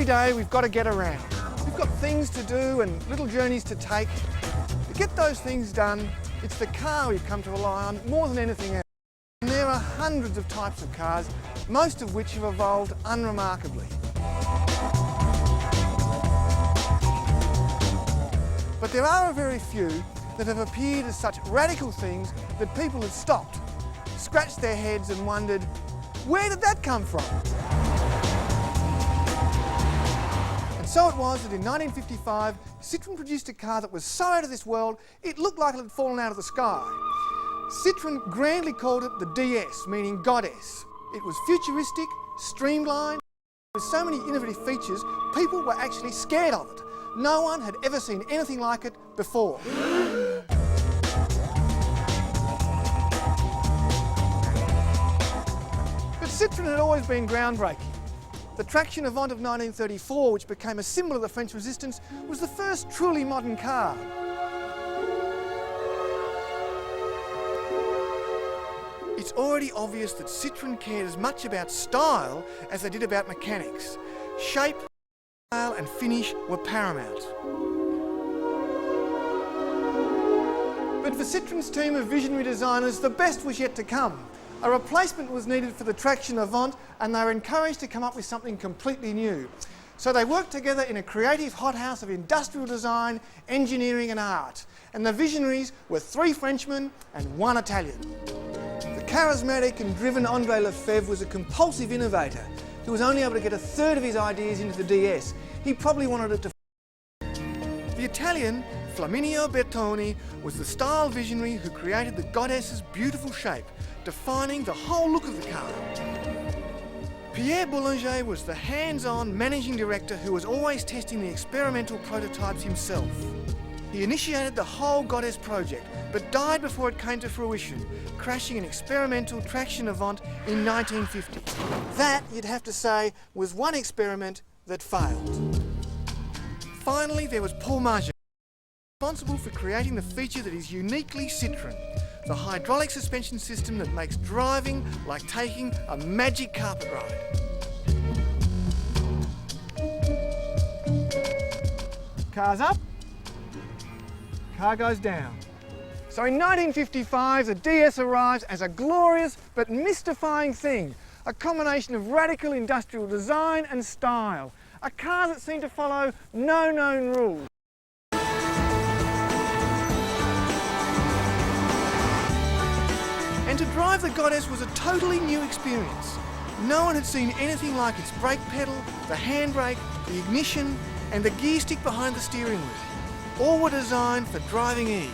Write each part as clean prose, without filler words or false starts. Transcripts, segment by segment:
Every day we've got to get around. We've got things to do and little journeys to take. To get those things done, it's the car we've come to rely on more than anything else. And there are hundreds of types of cars, most of which have evolved unremarkably. But there are a very few that have appeared as such radical things that people have stopped, scratched their heads and wondered, where did that come from? And so it was that in 1955, Citroen produced a car that was so out of this world, it looked like it had fallen out of the sky. Citroen grandly called it the DS, meaning goddess. It was futuristic, streamlined, with so many innovative features, people were actually scared of it. No one had ever seen anything like it before. But Citroen had always been groundbreaking. The traction Avant of 1934, which became a symbol of the French resistance, was the first truly modern car. It's already obvious that Citroen cared as much about style as they did about mechanics. Shape, style and finish were paramount. But for Citroen's team of visionary designers, the best was yet to come. A replacement was needed for the traction Avant, and they were encouraged to come up with something completely new. So they worked together in a creative hothouse of industrial design, engineering and art. And the visionaries were 3 Frenchmen and 1 Italian. The charismatic and driven André Lefebvre was a compulsive innovator who was only able to get a third of his ideas into the DS. He probably wanted it to. The Italian, Flaminio Bertoni, was the style visionary who created the goddess's beautiful shape, defining the whole look of the car. Pierre Boulanger was the hands-on managing director who was always testing the experimental prototypes himself. He initiated the whole Goddess project, but died before it came to fruition, crashing an experimental traction Avant in 1950. That, you'd have to say, was one experiment that failed. Finally, there was Paul Margin, responsible for creating the feature that is uniquely Citroen, the hydraulic suspension system that makes driving like taking a magic carpet ride. Car's up, car goes down. So in 1955, the DS arrives as a glorious but mystifying thing, a combination of radical industrial design and style, a car that seemed to follow no known rules. And to drive the Goddess was a totally new experience. No one had seen anything like its brake pedal, the handbrake, the ignition, and the gear stick behind the steering wheel. All were designed for driving ease.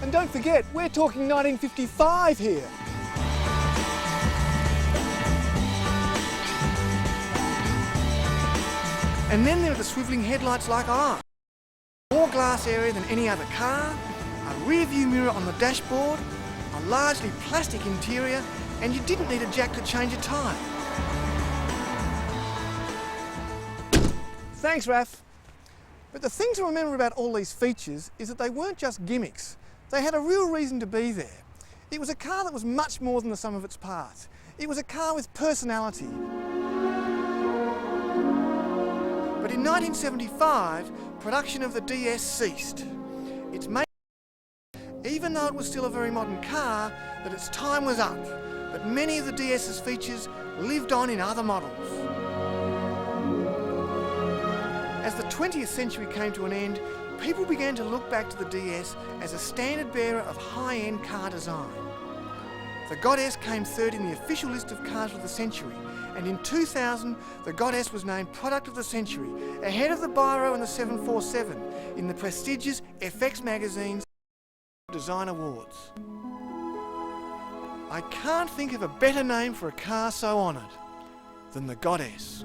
And don't forget, we're talking 1955 here. And then there are the swivelling headlights like ours. More glass area than any other car, a rear view mirror on the dashboard, a largely plastic interior, and you didn't need a jack to change a tyre. Thanks, Raph. But the thing to remember about all these features is that they weren't just gimmicks. They had a real reason to be there. It was a car that was much more than the sum of its parts. It was a car with personality. But in 1975, production of the DS ceased. It's made, even though it was still a very modern car, that its time was up, but many of the DS's features lived on in other models. As the 20th century came to an end, people began to look back to the DS as a standard bearer of high-end car design. The Goddess came third in the official list of cars of the century, and in 2000, the Goddess was named Product of the Century, ahead of the Biro and the 747 in the prestigious FX magazine's Design Awards. I can't think of a better name for a car so honoured than the Goddess.